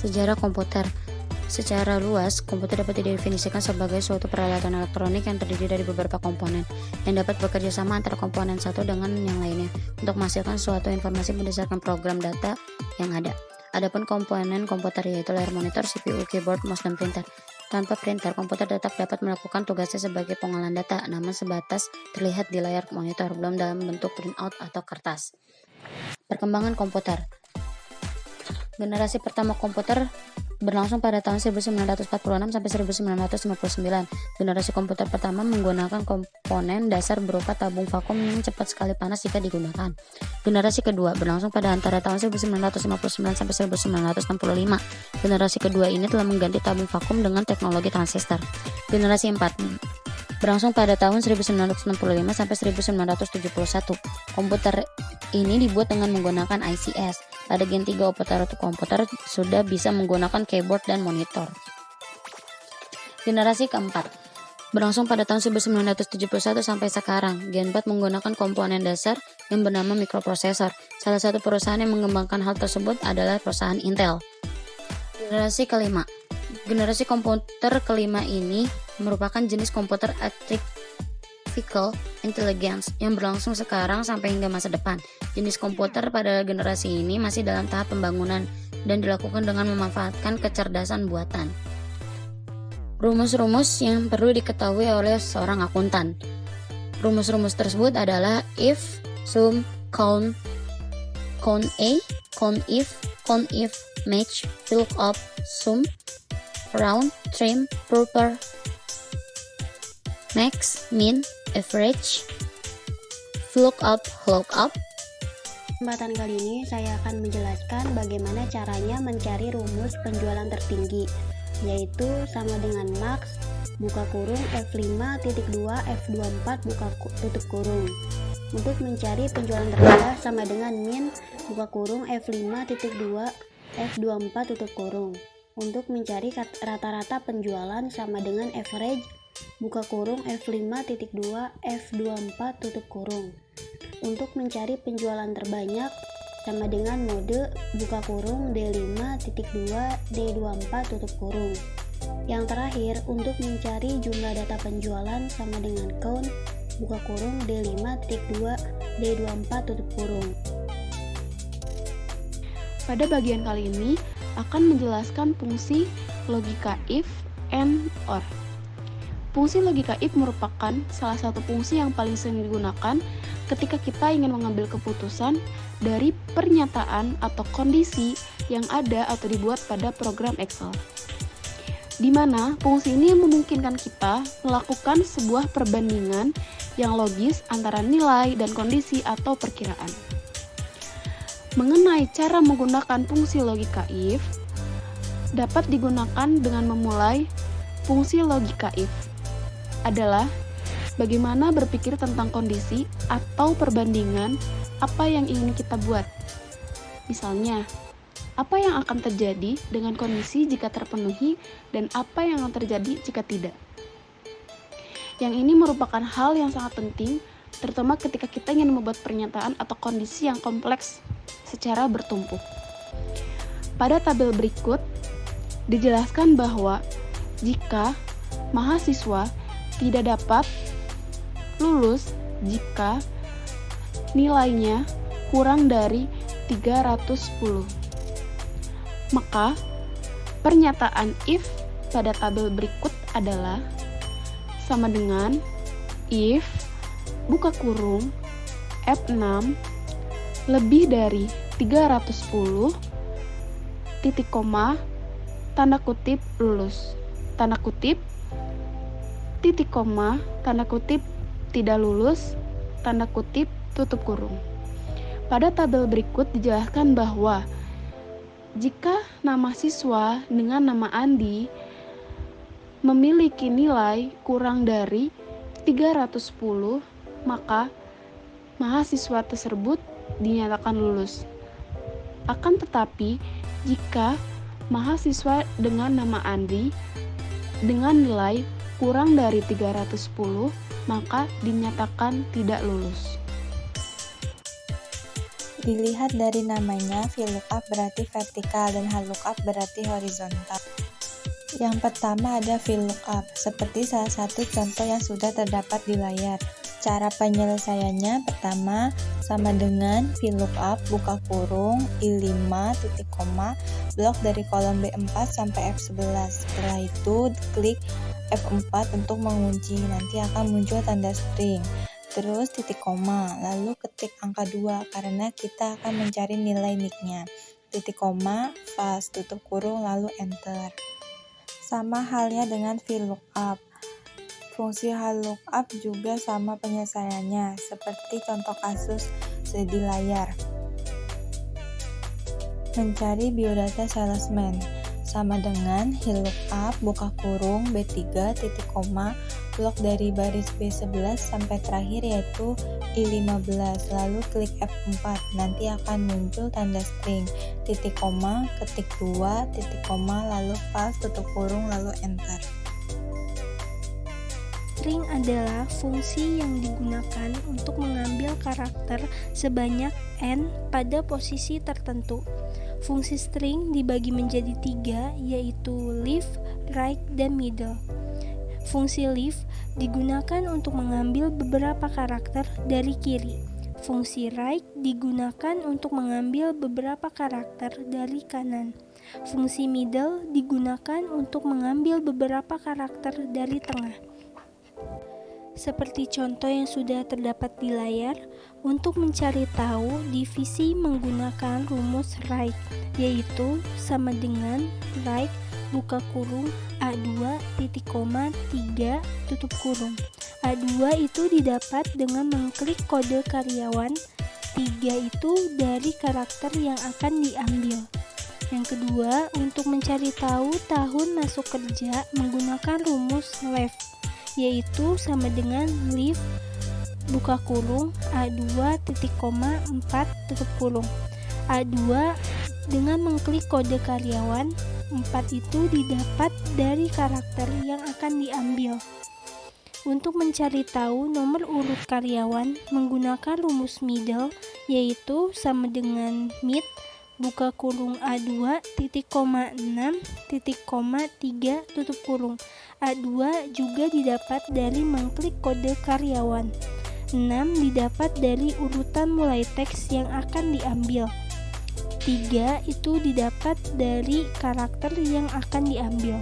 Sejarah komputer. Secara luas, komputer dapat didefinisikan sebagai suatu peralatan elektronik yang terdiri dari beberapa komponen yang dapat bekerja sama antara komponen satu dengan yang lainnya untuk menghasilkan suatu informasi berdasarkan program data yang ada. Adapun komponen komputer yaitu layar monitor, CPU, keyboard, mouse, dan printer. Tanpa printer, komputer tetap dapat melakukan tugasnya sebagai pengolahan data, namun sebatas terlihat di layar monitor, belum dalam bentuk printout atau kertas. Perkembangan komputer. Generasi pertama komputer berlangsung pada tahun 1946 sampai 1959. Generasi komputer pertama menggunakan komponen dasar berupa tabung vakum yang cepat sekali panas jika digunakan. Generasi kedua berlangsung pada antara tahun 1959 sampai 1965. Generasi kedua ini telah mengganti tabung vakum dengan teknologi transistor. Generasi 4 berlangsung pada tahun 1965 sampai 1971. Komputer ini dibuat dengan menggunakan ICS. Pada Gen 3 operator komputer sudah bisa menggunakan keyboard dan monitor. Generasi keempat berlangsung pada tahun 1971 sampai sekarang. Gen 4 menggunakan komponen dasar yang bernama mikroprosesor. Salah satu perusahaan yang mengembangkan hal tersebut adalah perusahaan Intel. Generasi kelima. Generasi komputer kelima ini merupakan jenis komputer artificial intelligence yang berlangsung sekarang sampai hingga masa depan. Jenis komputer pada generasi ini masih dalam tahap pembangunan dan dilakukan dengan memanfaatkan kecerdasan buatan. Rumus-rumus yang perlu diketahui oleh seorang akuntan. Rumus-rumus tersebut adalah if, sum, count A, count if, match, lookup, sum, round, trim, proper, max, min, average, lookup. Kesempatan kali ini saya akan menjelaskan bagaimana caranya mencari rumus penjualan tertinggi, yaitu sama dengan max buka kurung F5.2 F24 buka tutup kurung. Untuk mencari penjualan terendah sama dengan min buka kurung F5.2 F24 tutup kurung. Untuk mencari rata-rata penjualan sama dengan average buka kurung F5.2 F24 tutup kurung. Untuk mencari penjualan terbanyak sama dengan mode buka kurung D5.2 D24 tutup kurung. Yang terakhir, untuk mencari jumlah data penjualan sama dengan count buka kurung D5.2 D24 tutup kurung. Pada bagian kali ini akan menjelaskan fungsi logika if and or. Fungsi logika if merupakan salah satu fungsi yang paling sering digunakan ketika kita ingin mengambil keputusan dari pernyataan atau kondisi yang ada atau dibuat pada program Excel. Di mana fungsi ini memungkinkan kita melakukan sebuah perbandingan yang logis antara nilai dan kondisi atau perkiraan. Mengenai cara menggunakan fungsi logika if, dapat digunakan dengan memulai fungsi logika if adalah bagaimana berpikir tentang kondisi atau perbandingan apa yang ingin kita buat. Misalnya, apa yang akan terjadi dengan kondisi jika terpenuhi dan apa yang akan terjadi jika tidak. Yang ini merupakan hal yang sangat penting, terutama ketika kita ingin membuat pernyataan atau kondisi yang kompleks secara bertumpuk. Pada tabel berikut, dijelaskan bahwa jika mahasiswa tidak dapat lulus jika nilainya kurang dari 310. Maka pernyataan if pada tabel berikut adalah sama dengan if buka kurung F6 lebih dari 310 titik koma tanda kutip lulus tanda kutip titik koma tanda kutip tidak lulus tanda kutip tutup kurung. Pada tabel berikut dijelaskan bahwa jika nama siswa dengan nama Andi memiliki nilai kurang dari 310, maka mahasiswa tersebut dinyatakan lulus. Akan tetapi, jika mahasiswa dengan nama Andi dengan nilai kurang dari 310, maka dinyatakan tidak lulus. Dilihat dari namanya, VLOOKUP berarti vertikal dan HLOOKUP berarti horizontal. Yang pertama ada VLOOKUP, seperti salah satu contoh yang sudah terdapat di layar. Cara penyelesaiannya pertama sama dengan VLOOKUP buka kurung I5 titik koma blok dari kolom B4 sampai F11. Setelah itu klik F4 untuk mengunci, nanti akan muncul tanda string. Terus titik koma, lalu ketik angka 2 karena kita akan mencari nilai nicknya. Titik koma, fast, tutup kurung, lalu enter. Sama halnya dengan VLOOKUP. Fungsi HLOOKUP juga sama penyelesaiannya, seperti contoh kasus di layar. Mencari biodata salesman, sama dengan VLOOKUP buka kurung B3 titik koma blok dari baris B11 sampai terakhir yaitu I15, lalu klik F4, nanti akan muncul tanda string, titik koma, ketik 2, titik koma, lalu fast, tutup kurung, lalu enter. String adalah fungsi yang digunakan untuk mengambil karakter sebanyak n pada posisi tertentu. Fungsi string dibagi menjadi 3, yaitu left, right, dan middle. Fungsi left digunakan untuk mengambil beberapa karakter dari kiri. Fungsi right digunakan untuk mengambil beberapa karakter dari kanan. Fungsi middle digunakan untuk mengambil beberapa karakter dari tengah. Seperti contoh yang sudah terdapat di layar, untuk mencari tahu divisi menggunakan rumus right, yaitu sama dengan right buka kurung A2 titik koma 3 tutup kurung. A2 itu didapat dengan mengklik kode karyawan, 3 itu dari karakter yang akan diambil. Yang kedua, untuk mencari tahu tahun masuk kerja menggunakan rumus left, yaitu sama dengan left buka kurung A2 titik koma 4 tutup kurung. A2 dengan mengklik kode karyawan, 4 itu didapat dari karakter yang akan diambil. Untuk mencari tahu nomor urut karyawan menggunakan rumus middle, yaitu sama dengan mid buka kurung A2 titik koma 6 titik koma 3 tutup kurung. A2 juga didapat dari mengklik kode karyawan. 6 didapat dari urutan mulai teks yang akan diambil. 3 itu didapat dari karakter yang akan diambil.